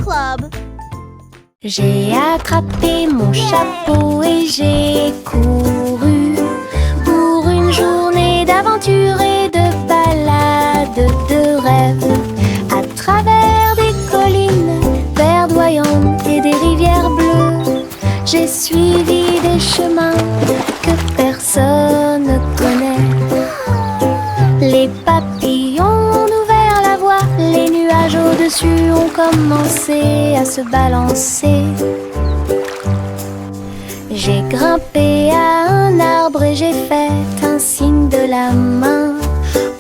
Club. J'ai attrapé mon chapeau et j'ai couru pour une journée d'aventure et de balade de rêve. À travers des collines verdoyantes et des rivières bleues, j'ai suivi des chemins que personne ne connaît. Les papillons ont ouvert la voie, les nuages au-dessus ont commencé à se balancer. J'ai grimpé à un arbre et j'ai fait un signe de la main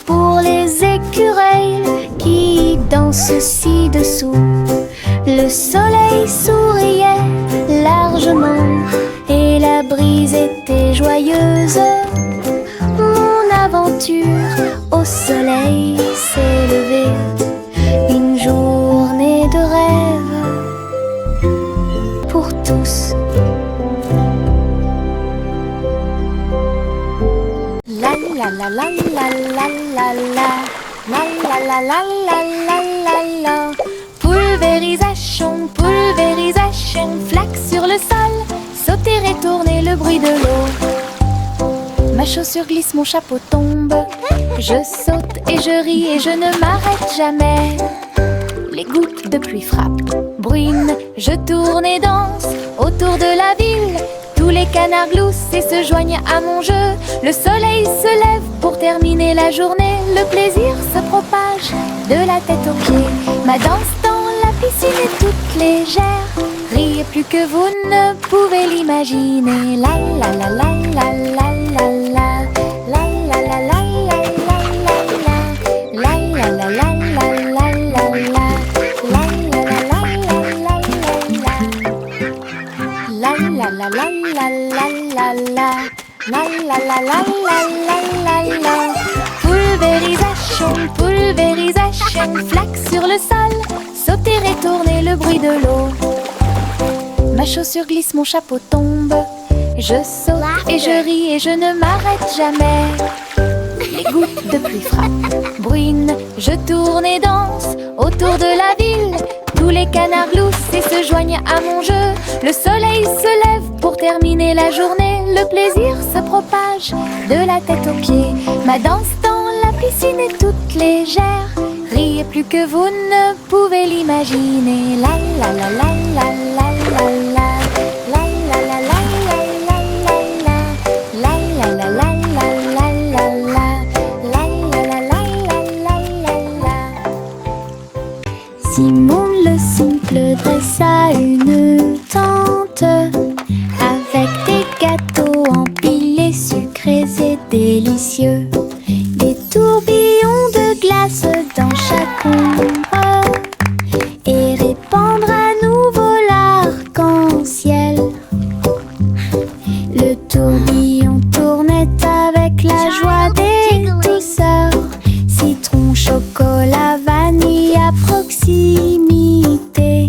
pour les écureuils qui dansent ci-dessous. Le soleil souriait largement et la brise était joyeuse. Mon aventure au soleil s'est levée, une journée de rêve pour tous. La la la la la la la la la la la la la la la la. Pulvérisation, pulvérisation, flaque sur le sol, sauter et tourner le bruit de l'eau. Ma chaussure glisse, mon chapeau tombe. Je saute et je ris et je ne m'arrête jamais. Les gouttes de pluie frappent, bruinent, je tourne et danse autour de la ville. Tous les canards gloussent et se joignent à mon jeu. Le soleil se lève pour terminer la journée. Le plaisir se propage de la tête aux pieds. Ma danse dans la piscine est toute légère. Riez plus que vous ne pouvez l'imaginer. La la la la la la la la. La la la la la la la la. La la la la la la la la. La la la la la la la. La la la la la la la la. La la la la la la la la. Pulvérisation, pulvérisation, flaque sur le sol, sauter et tourner le bruit de l'eau. Ma chaussure glisse, mon chapeau tombe. Je saute et je ris et je ne m'arrête jamais. Les gouttes de pluie frappent, bruinent, je tourne et danse autour de la ville. Tous les canards gloussent et se joignent à mon jeu. Le soleil se lève pour terminer la journée. Le plaisir se propage de la tête aux pieds. Ma danse dans la piscine est toute légère. Riez plus que vous ne pouvez l'imaginer. La la la la la la la la. La la la la la la la la. La la la la la la la la. La la la la la la la la. Simon le simple dressa une tente avec des gâteaux empilés, sucrés et délicieux. Des tourbillons de glace dans chaque ombre et répandre à nouveau l'arc-en-ciel. Le tourbillon tournait avec la joie des douceurs. Citron, chocolat, vanille à proximité.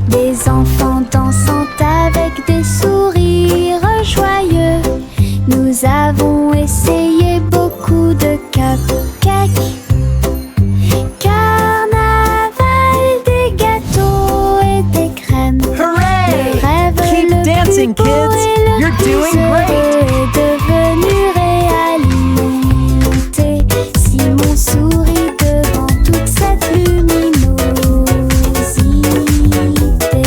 Des enfants dansant avec des sourires joyeux. Nous avons essayé beaucoup de cupcakes. Carnaval, des gâteaux et des crèmes. Hooray! Le rêve Keep le dancing, plus beau kids! et le You're plus doing heureux great! est devenu réalité. Simon sourit devant toute cette luminosité.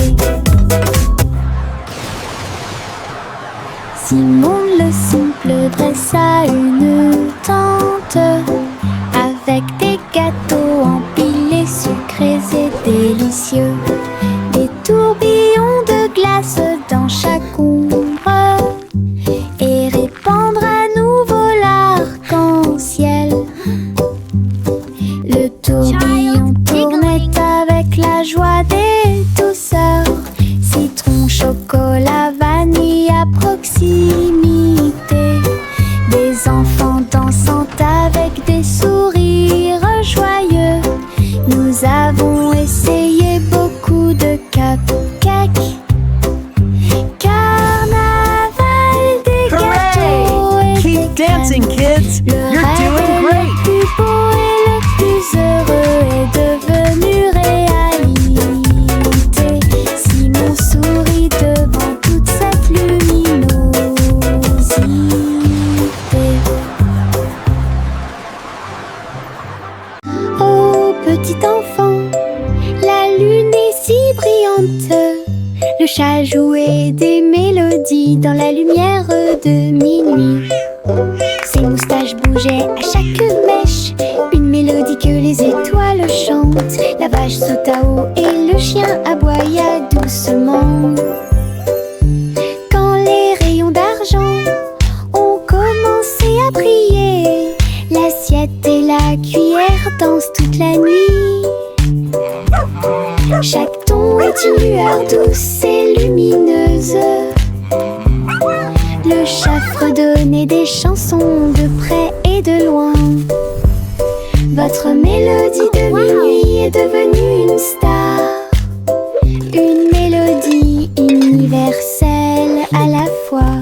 Simon le simple dressa une tente avec des gâteaux empilés, sucrés et délicieux. Des tourbillons de glace dans chaque ombre et répandre à nouveau l'arc-en-ciel. Le tourbillon tournait avec la joie des douceurs. Citron, chocolat, vanille à proximité. Des enfants dansant avec des sourires petit enfant, la lune est si brillante. Le chat jouait des mélodies dans la lumière de minuit. Ses moustaches bougeaient à chaque mèche, une mélodie que les étoiles chantent. La vache sauta haut et le chien aboya doucement. Quand les rayons d'argent ont commencé à briller, l'assiette et la cuillère dansent toute la nuit. Chaque ton est une lueur douce et lumineuse. Le chat fredonnait des chansons de près et de loin. Votre mélodie de minuit est devenue une star, une mélodie universelle à la fois.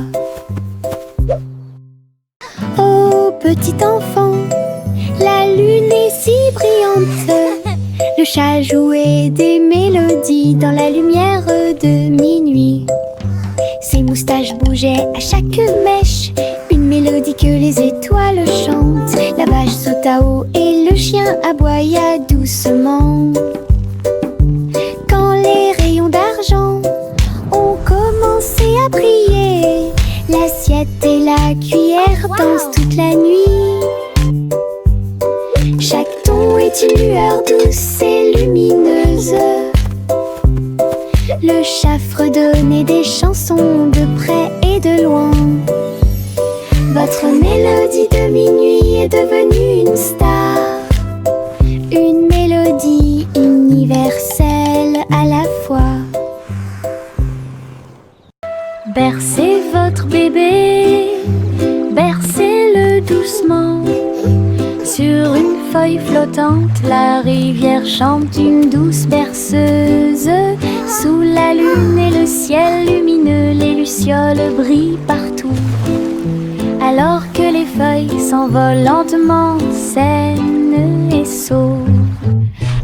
Oh petit enfant, la lune est si brillante. Le chat jouait des mélodies dans la lumière de minuit. Ses moustaches bougeaient à chaque mèche, une mélodie que les étoiles chantent. La vache sauta haut et le chien aboya doucement. Quand les rayons d'argent ont commencé à briller, l'assiette et la cuillère dansent toute la nuit. Chaque ton est une lueur douce et lumineuse. Le chat fredonnait des chansons de près et de loin. Votre mélodie de minuit est devenue une star, une mélodie universelle à la fois. Bercez votre bébé, bercez-le doucement. Sur une feuille flottante, la rivière chante une douce berceuse. Sous la lune et le ciel lumineux, les lucioles brillent partout. Alors que les feuilles s'envolent lentement, saines et sauves.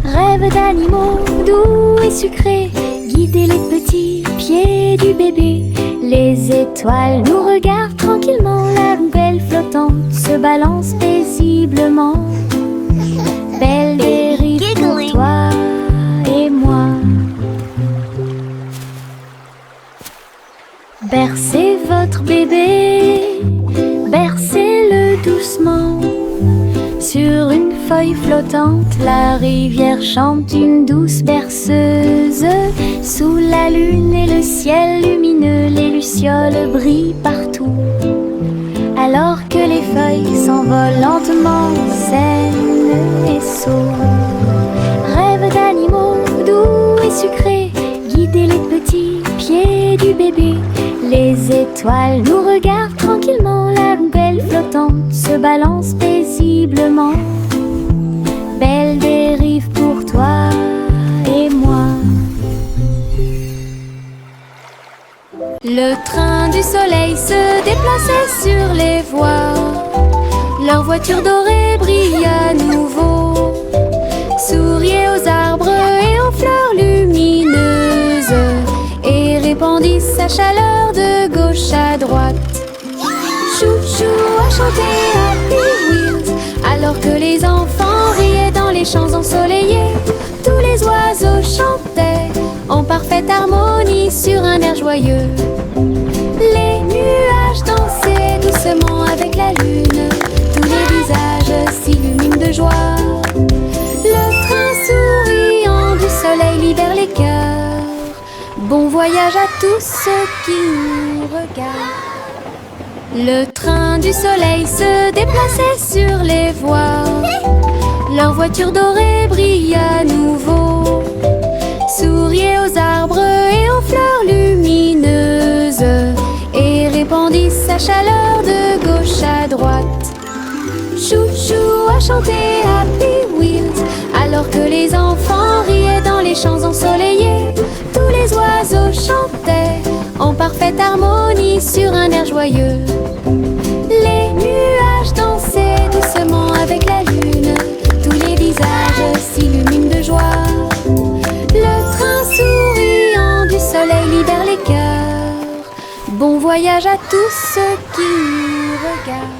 Rêve d'animaux doux et sucrés, guider les petits pieds du bébé. Les étoiles nous regardent tranquillement, la poubelle flottante se balance paisiblement. Belle dérive pour toi et moi. Bercez votre bébé, bercez-le doucement. Sur une feuille flottante, la rivière chante une douce berceuse. Sous la lune et le ciel lumineux, les lucioles brillent partout. Alors que les feuilles s'envolent lentement, saines et sauves. Rêve d'animaux doux et sucrés, guider les petits pieds du bébé. Les étoiles nous regardent tranquillement, la poubelle flottante se balance paisiblement. Belle dérive pour toi et moi. Le train du soleil se déplaçait sur les voies. Leur voiture dorée brille à nouveau, souriait aux arbres et aux fleurs lumineuses, et répandit sa chaleur de gauche à droite. Chou-chou a chanté Happy Wheels, alors que les enfants riaient dans les champs ensoleillés. Tous les oiseaux chantaient en parfaite harmonie sur un air joyeux. Les nuages dansaient doucement avec la lune, tous les visages s'illuminent de joie. Le train souriant du soleil libère les cœurs. Bon voyage à tous ceux qui nous regardent. Le train du soleil se déplaçait sur les voies. Leur voiture dorée brille à nouveau, souriait aux arbres et aux fleurs lumineuses, et répandit sa chaleur de gauche à droite. Chou-chou a chanté Happy Wheels, alors que les enfants riaient dans les champs ensoleillés. Tous les oiseaux chantaient en parfaite harmonie sur un air joyeux. Les nuages dansaient doucement avec la lune, tous les visages s'illuminent de joie. Le train souriant du soleil libère les cœurs. Bon voyage à tous ceux qui nous regardent.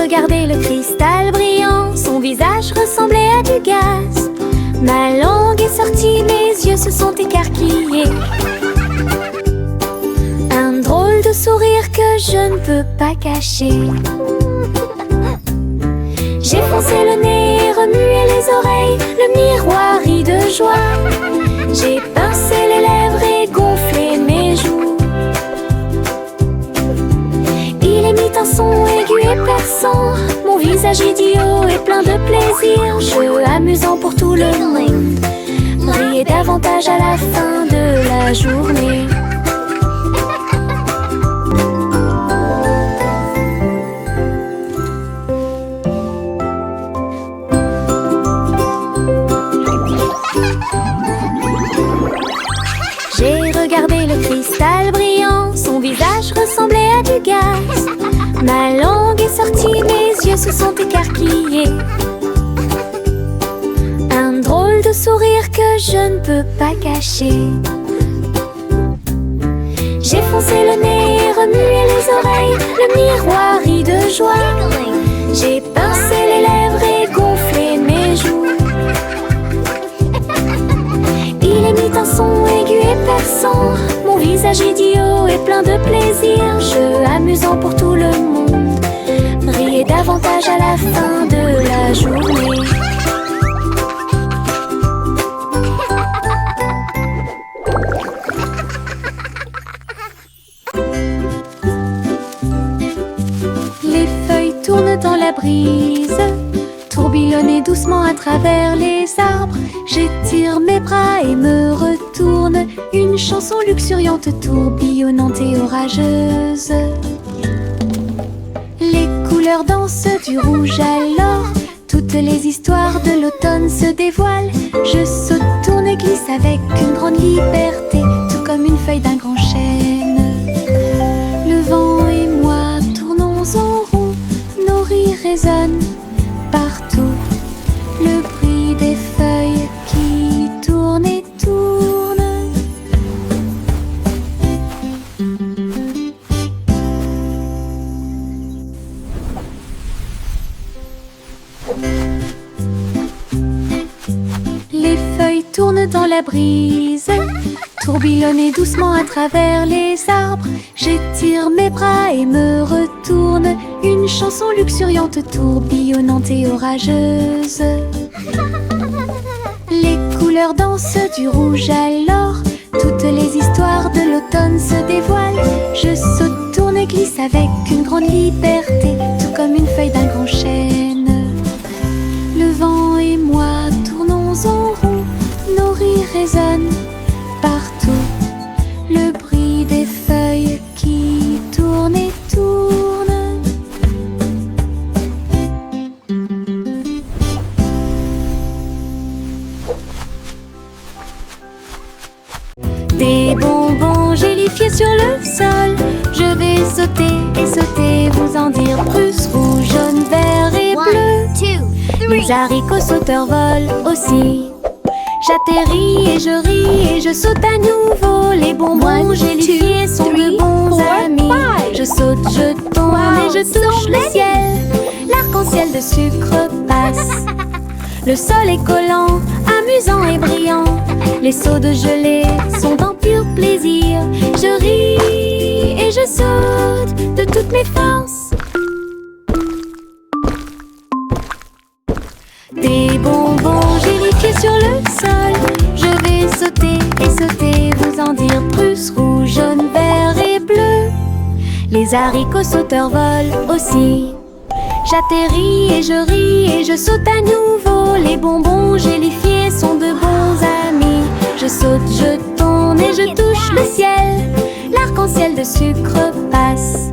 regardé le cristal brillant, son visage ressemblait à du gaz. Ma langue est sortie, mes yeux se sont écarquillés. Un drôle de sourire que je ne peux pas cacher. J'ai foncé le nez, remué les oreilles, le miroir rit de joie. J'ai pincé les lèvres et gonflé mes joues. Il émit un son aigu et perçant, mon visage idiot est plein de plaisir. Jeu amusant pour tout le monde, briller davantage à la fin de la journée. J'ai regardé le cristal brillant, son visage ressemblait à du gaz. Ma langue est sortie, mes yeux se sont écarquillés. Un drôle de sourire que je ne peux pas cacher. J'ai foncé le nez, remué les oreilles, le miroir rit de joie. J'ai pincé les lèvres et gonflé mes joues. Il émit un son aigu et perçant, mon visage idiot est plein de plaisir. Jeu amusant pour tout le monde, briller davantage à la fin de la journée. Les feuilles tournent dans la brise, tourbillonner doucement à travers les arbres. J'étire mes bras et me retourne, une chanson luxuriante, tourbillonnante et orageuse. Les couleurs dansent du rouge à l'or, toutes les histoires de l'automne se dévoilent. Je saute, tourne et glisse avec une grande liberté, tout comme une feuille d'un grand chêne. Le vent et moi tournons en rond, nos rires résonnent partout. Le bruit des feuilles qui tournent et tournent. Les feuilles tournent dans la brise, tourbillonner doucement à travers les arbres. J'étire mes bras et me retourne, une chanson luxuriante, tourbillonnante et orageuse. Les couleurs dansent du rouge à l'or, toutes les histoires de l'automne se dévoilent. Je saute, tourne et glisse avec une grande liberté, tout comme une feuille d'un grand chêne. Le vent et moi tournons en rond, nos rires résonnent partout. Le bruit des feuilles qui tournent et tournent. Des bonbons gélifiés sur le sol, je vais sauter et sauter, vous en dire plus. Rouge, jaune, vert et bleu. Les haricots sauteurs volent aussi. J'atterris et je ris et je saute à nouveau. Les bonbons gélifiés sont de bons amis. Je saute, je tombe et je touche le ciel. L'arc-en-ciel de sucre passe. Le sol est collant, amusant et brillant. Les seaux de gelée sont en pur plaisir. Je ris et je saute de toutes mes forces. Des bonbons gélifiés sur le sol, je vais sauter et sauter, vous en dire plus. Rouge, jaune, vert et bleu. Les haricots sauteurs volent aussi. J'atterris et je ris et je saute à nouveau. Les bonbons gélifiés sont de bons amis. Je saute, je tourne et je touche le ciel. L'arc-en-ciel de sucre passe.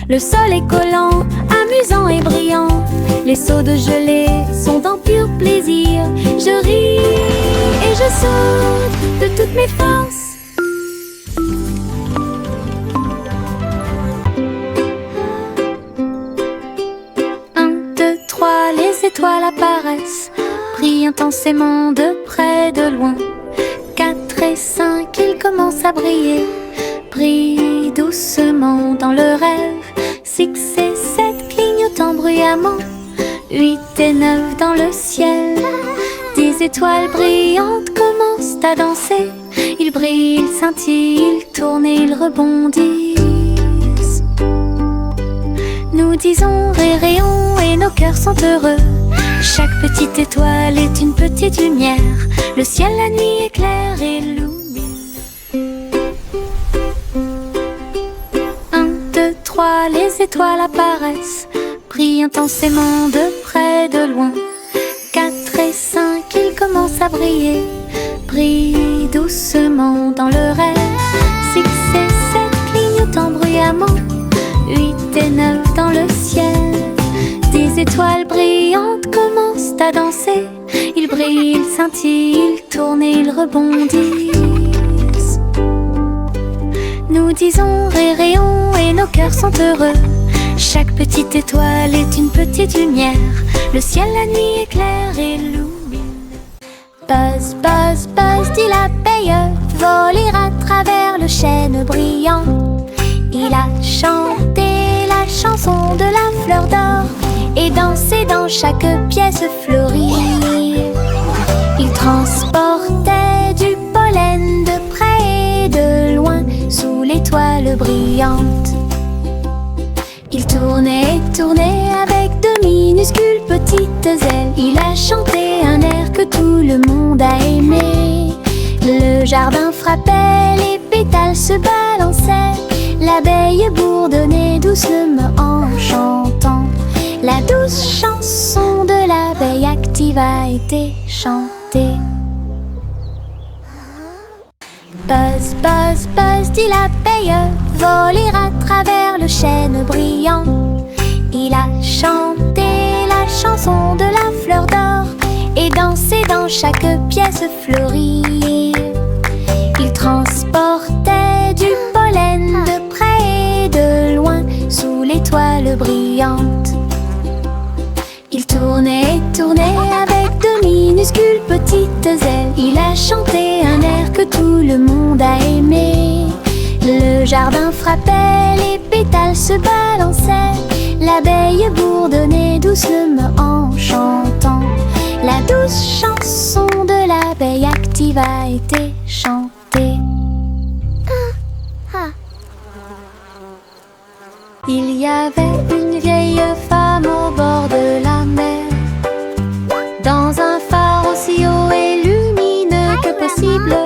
Le sol est collant, amusant et brillant. Les seaux de gelée sont en pur plaisir. Je ris et je saute de toutes mes forces. 1, 2, 3, les étoiles apparaissent, brillent intensément de près, de loin. 4 et 5, ils commencent à briller, brillent doucement dans le rêve. 6 et 7, clignotant bruyamment. bruyamment. 8 et 9 dans le ciel. 10 étoiles brillantes commencent à danser. Ils brillent, ils scintillent, ils tournent et ils rebondissent. Nous disons réréons et nos cœurs sont heureux. Chaque petite étoile est une petite lumière. Le ciel la nuit éclaire et illumine. 1, 2, 3, les étoiles apparaissent, brillent intensément de près, de loin. 4 et 5, ils commencent à briller, brillent doucement dans le rêve. 6 et 7, clignotant bruyamment. 8 et 9 dans le ciel. 10 étoiles brillantes commencent à danser. Ils brillent, ils scintillent, ils tournent et ils rebondissent. Nous disons réréons et nos cœurs sont heureux. Chaque petite étoile est une petite lumière. Le ciel la nuit éclaire et illumine. Buzz, buzz, buzz, dit l'abeille, voler à travers le chêne brillant. Il a chanté la chanson de la fleur d'or et dansé dans chaque pièce fleurie. Il transportait du pollen de près et de loin sous l'étoile brillante. Il tournait et tournait avec de minuscules petites ailes. Il a chanté un air que tout le monde a aimé. Le jardin frappait, les pétales se balançaient. L'abeille bourdonnait doucement en chantant. La douce chanson de l'abeille active a été chantée. Buzz, buzz, buzz, dit l'abeille, voler à travers le chêne brillant. Il a chanté la chanson de la fleur d'or et dansé dans chaque pièce fleurie. Il transportait du pollen de près et de loin sous l'étoile brillante. Il tournait et tournait avec de minuscules petites ailes. Il a chanté un air que tout le monde a aimé. Le jardin frappait, les pétales se balançaient. L'abeille bourdonnait doucement en chantant. La douce chanson de l'abeille active a été chantée. Il y avait une vieille femme au bord de la mer, dans un phare aussi haut et lumineux que possible.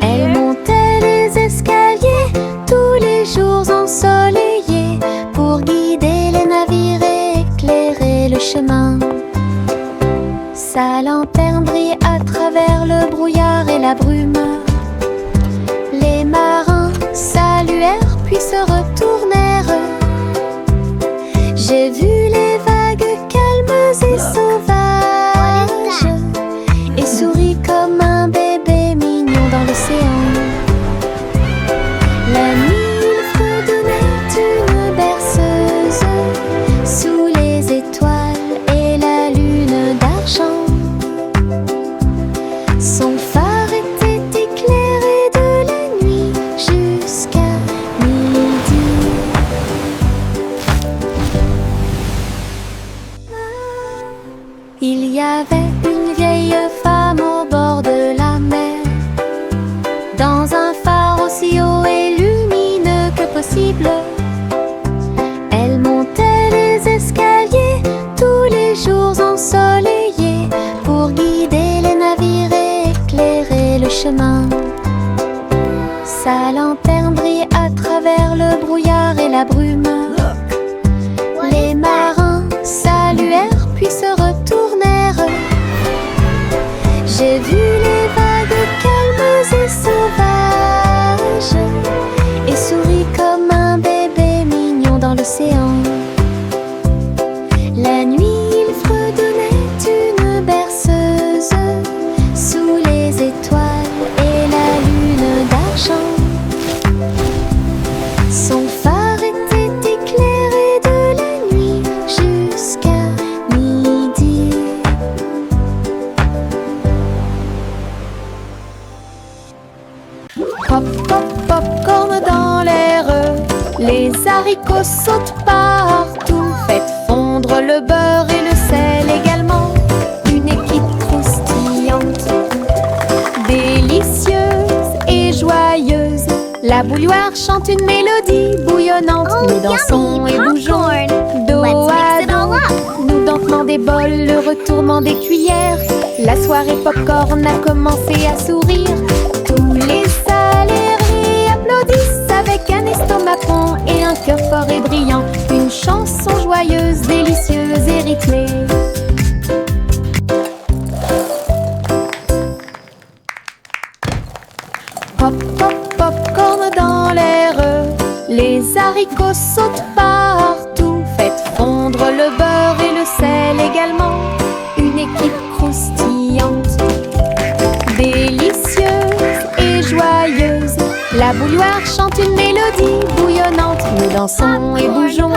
Elle montait les escaliers tous les jours ensoleillés pour guider les navires et éclairer le chemin. Sa lanterne brillait à travers le brouillard et la brume. Les marins saluèrent puis se retournèrent. J'ai vu les vagues calmes et sauvages et souris comme un bébé mignon dans l'océan. La nuit, il fredonnait une berceuse sous les étoiles et la lune d'argent. Son phare était éclairé de la nuit jusqu'à midi. Il y avait une vieille femme au bord de la mer, dans un phare aussi haut et lumineux que possible. Elle montait les escaliers tous les jours ensoleillés pour guider les navires et éclairer le chemin. Sa lanterne brillait à travers le brouillard et la brume. Les marins saluèrent puis se retournèrent. J'ai vu les vagues calmes et sauvages et souris comme un bébé mignon dans l'océan. La nuit, il fredonnait une berceuse sous les étoiles et la lune d'argent. Son phare était éclairé de la nuit jusqu'à midi. Pop, pop, popcorn dans l'air, les haricots sautent partout. Faites La bouilloire chante une mélodie bouillonnante. Nous dansons et bougeons dos à dos. Nous dentement des bols, le retournement des cuillères. La soirée popcorn a commencé à sourire. Tous les salariés applaudissent avec un estomac rond et un cœur fort et brillant. Une chanson joyeuse, délicieuse et rythmée. Pop, pop, popcorn dans l'air. Les haricots sautent partout. Faites fondre le beurre et le sel également. Une équipe croustillante, délicieuse et joyeuse. La bouilloire chante une mélodie bouillonnante. Nous dansons et bougeons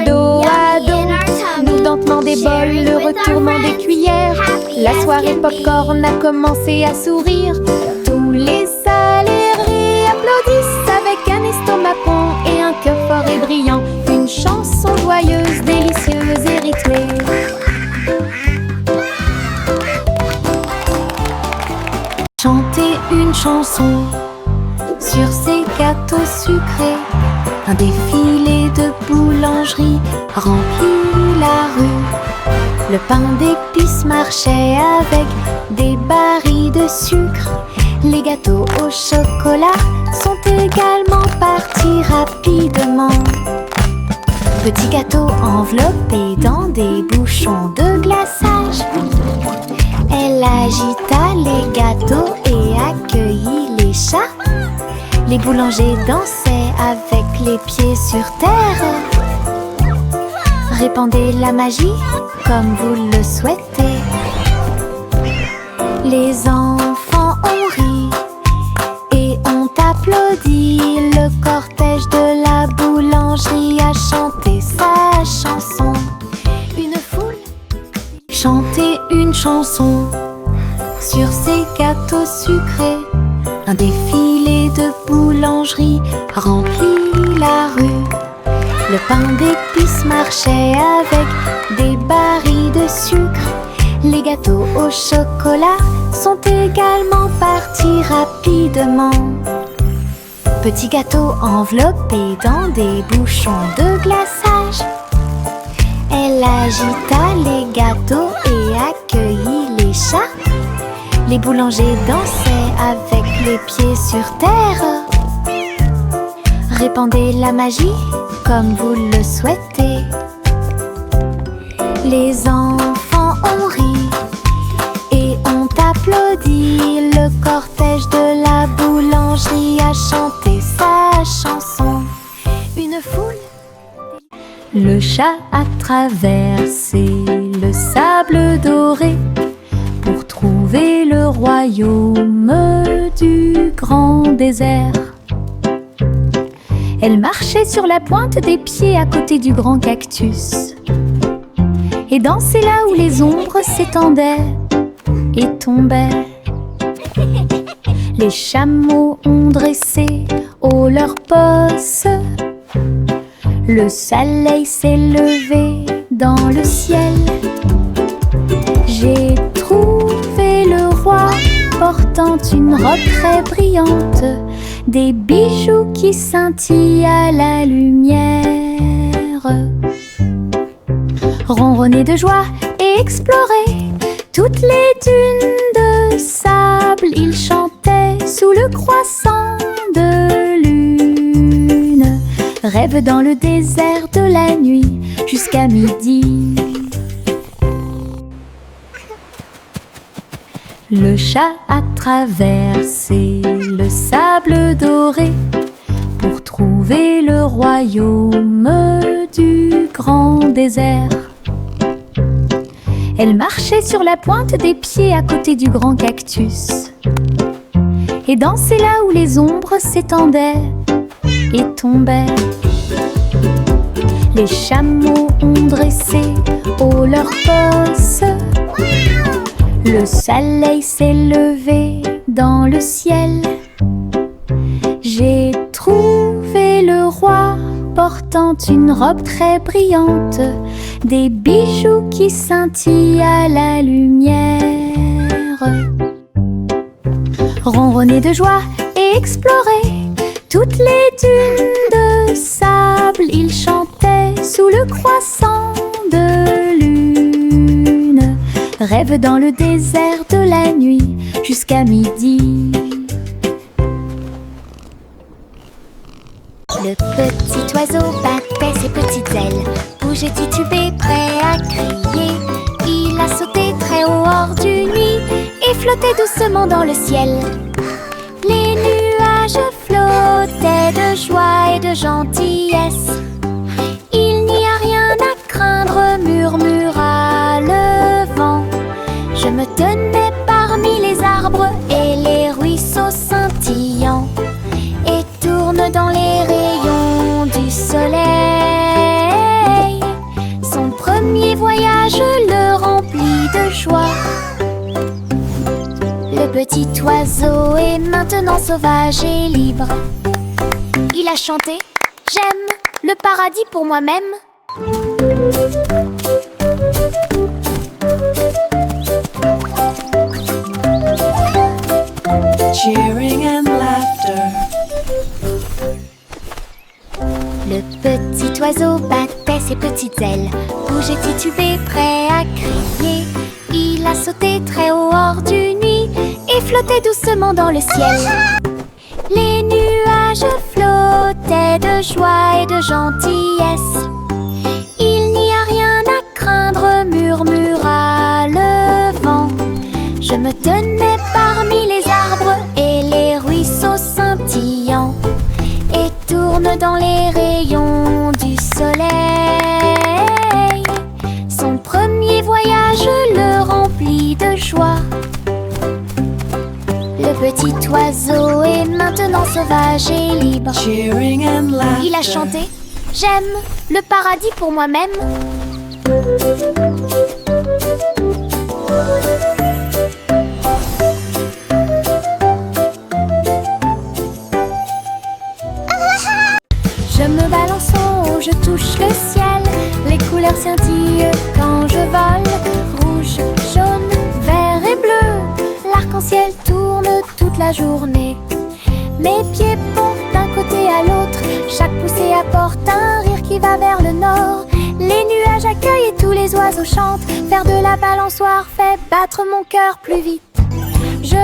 dos à dos. Nous dentement des bols, le retournement des cuillères. La soirée popcorn a commencé à sourire. Tous les salariés applaudissent avec un estomac rond et un cœur fort et brillant. Une chanson joyeuse, délicieuse et rythmée. Chanter une chanson sur ces gâteaux sucrés. Un défilé de boulangerie remplit la rue. Le pain d'épices marchait avec des barils de sucre. Les gâteaux au chocolat sont également partis rapidement. Petits gâteaux enveloppés dans des bouchons de glaçage. Elle agita les gâteaux et accueillit les chats. Les boulangers dansaient avec les pieds sur terre. Répandez la magie comme vous le souhaitez. Les enfants ont ri et ont applaudi. Le cortège de la boulangerie a chanté sa chanson. Une foule chantait une chanson sur ces gâteaux sucrés. Un défilé de boulangerie remplit la rue. Le pain d'épices marchait avec des barils de sucre. Les gâteaux au chocolat sont également partis rapidement. Petits gâteaux enveloppés dans des bouchons de glaçage. Elle agita les gâteaux et accueillit les chats. Les boulangers dansaient avec les pieds sur terre. Répandez la magie comme vous le souhaitez. Les enfants ont ri et ont applaudi. Le cortège de la boulangerie a chanté sa chanson. Une foule. Le chat a traversé le sable doré pour trouver le royaume du grand désert. Elle marchait sur la pointe des pieds à côté du grand cactus et dansait là où les ombres s'étendaient et tombaient. Les chameaux ont dressé haut leurs bosses. Le soleil s'est levé dans le ciel. J'ai trouvé le roi portant une robe très brillante, des bijoux qui scintillent à la lumière. Ronronner de joie et explorer toutes les dunes de sable, il chantait sous le croissant de lune. Rêve dans le désert de la nuit jusqu'à midi. Le chat a traversé le sable doré pour trouver le royaume du grand désert. Elle marchait sur la pointe des pieds à côté du grand cactus et dansait là où les ombres s'étendaient et tombaient. Les chameaux ont dressé haut leurs bosses. Le soleil s'est levé dans le ciel. J'ai trouvé le roi portant une robe très brillante, des bijoux qui scintillent à la lumière. Ronronner de joie et explorer toutes les dunes de sable, il chantait sous le croissant de lune. Rêve dans le désert de la nuit jusqu'à midi. Le petit oiseau battait ses petites ailes, bougeait titubé, prêt à crier. Il a sauté très haut hors du nid et flottait doucement dans le ciel. Les nuages flottaient de joie et de gentillesse. Il n'y a rien à craindre, murmura le vent. Je me tenais parmi les arbres et les ruisseaux scintillants, et tourne dans les rayons du soleil. Son premier voyage le remplit de joie. Le petit oiseau est maintenant sauvage et libre. Il a chanté « J'aime le paradis pour moi-même ». Cheering and laughter. Le petit oiseau battait ses petites ailes, bougeait titubé, prêt à crier. Il a sauté très haut hors du nid et flottait doucement dans le ciel. Les nuages flottaient de joie et de gentillesse. Il n'y a rien à craindre, murmura le vent. Je me tenais parmi les arbres et les ruisseaux scintillants, et tourne dans les rayons du soleil. Son premier voyage le remplit de joie. Le petit oiseau est maintenant sauvage et libre. Cheering and laughter. Il a chanté « J'aime le paradis pour moi-même ». Je me balance en haut, je touche le ciel. Les couleurs scintillent quand je vole. Rouge, jaune, vert et bleu. L'arc-en-ciel tourne toute la journée. Mes pieds pompent d'un côté à l'autre. Chaque poussée apporte un rire qui va vers le nord. Les nuages accueillent et tous les oiseaux chantent. Faire de la balançoire fait battre mon cœur plus vite. Je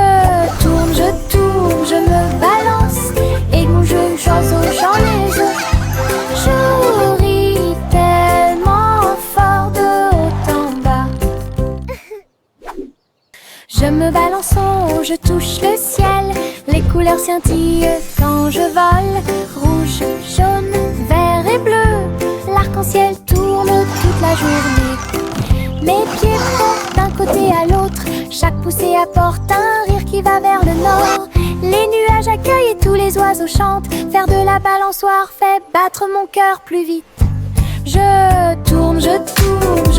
tourne, je me balance. Et mon jeune oiseau, j'en les œufs. Je ris tellement fort de haut en bas. Je me balance en haut, je touche le ciel. Les couleurs scintillent quand je vole. Rouge, jaune, vert et bleu. L'arc-en-ciel tourne toute la journée. Mes pieds pompent d'un côté à l'autre. Chaque poussée apporte un rire qui va vers le nord. Les nuages accueillent et tous les oiseaux chantent. Faire de la balançoire fait battre mon cœur plus vite. Je tourne, je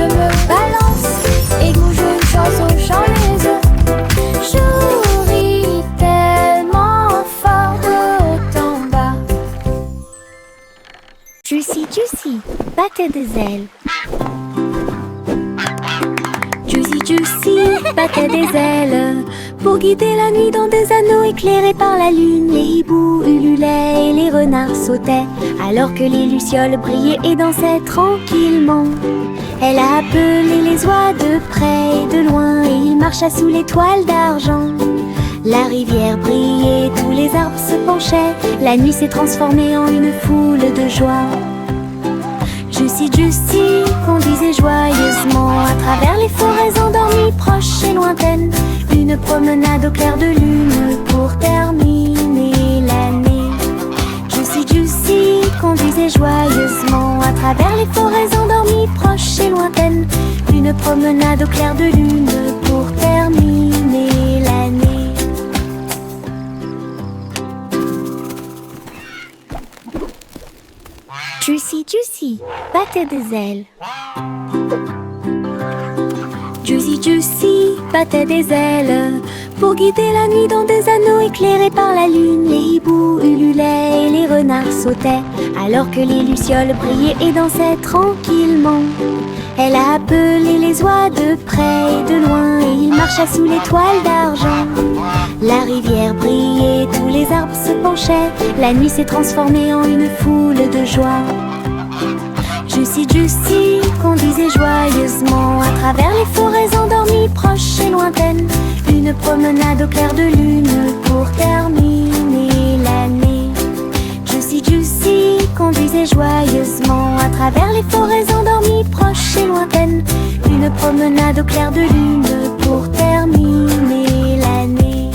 me balance. Et mon jeune oiseau, j'en les œufs. Je ris tellement fort de haut en bas. Juicy, Juicy, battait des ailes. Juicy, Juicy, battait des ailes. Pour guider la nuit dans des anneaux éclairés par la lune. Les hiboux ululaient et les renards sautaient, alors que les lucioles brillaient et dansaient tranquillement. Elle a appelé les oies de près et de loin, et il marcha sous l'étoile d'argent. La rivière brillait, tous les arbres se penchaient. La nuit s'est transformée en une foule de joie. Juicy, Juicy conduisait joyeusement à travers les forêts endormies, proches et lointaines. Une promenade au clair de lune pour terminer l'année. Juicy, Juicy conduisait joyeusement à travers les forêts endormies, proches et lointaines. Une promenade au clair de lune pour terminer l'année. Juicy, Juicy battait des ailes. Juicy, Juicy battait des ailes pour guider la nuit dans des anneaux éclairés par la lune. Les hiboux ululaient et les renards sautaient, alors que les lucioles brillaient et dansaient tranquillement. Elle a appelé les oies de près et de loin, et il marcha sous les toiles d'argent. La rivière brillait, tous les arbres se penchaient, la nuit s'est transformée en une foule de joie. Juicy Juicy conduisait joyeusement à travers les forêts endormies, proches et lointaines, une promenade au clair de lune pour terminer l'année. Juicy Juicy conduisait joyeusement à travers les forêts endormies, proches et lointaines, une promenade au clair de lune pour terminer l'année.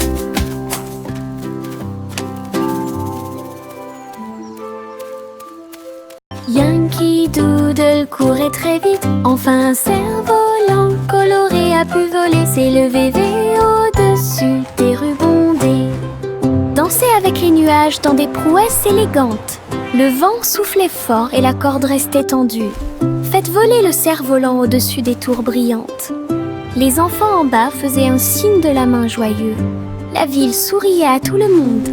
Yankee Doodle courait très vite, enfin un cerf-volant coloré a pu voler, s'élever au-dessus des rues bondées, danser avec les nuages dans des prouesses élégantes. Le vent soufflait fort et la corde restait tendue. Faites voler le cerf-volant au-dessus des tours brillantes. Les enfants en bas faisaient un signe de la main joyeux. La ville souriait à tout le monde.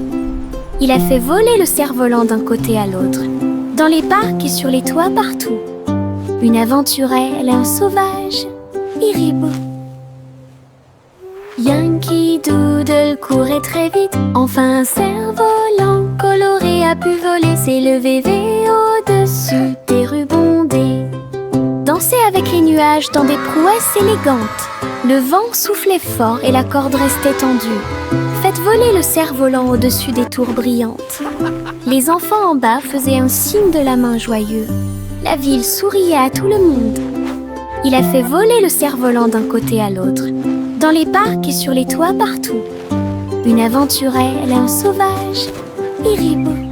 Il a fait voler le cerf-volant d'un côté à l'autre, dans les parcs et sur les toits partout. Une aventurelle, un sauvage, Iribou. Yankee Doodle courait très vite, enfin un cerf-volant coloré a pu voler, s'élever au-dessus des rues bondées, danser avec les nuages dans des prouesses élégantes. Le vent soufflait fort et la corde restait tendue. Faites voler le cerf-volant au-dessus des tours brillantes. Les enfants en bas faisaient un signe de la main joyeux. La ville souriait à tout le monde. Il a fait voler le cerf-volant d'un côté à l'autre, dans les parcs et sur les toits partout. Une aventurelle, un sauvage, Iribou.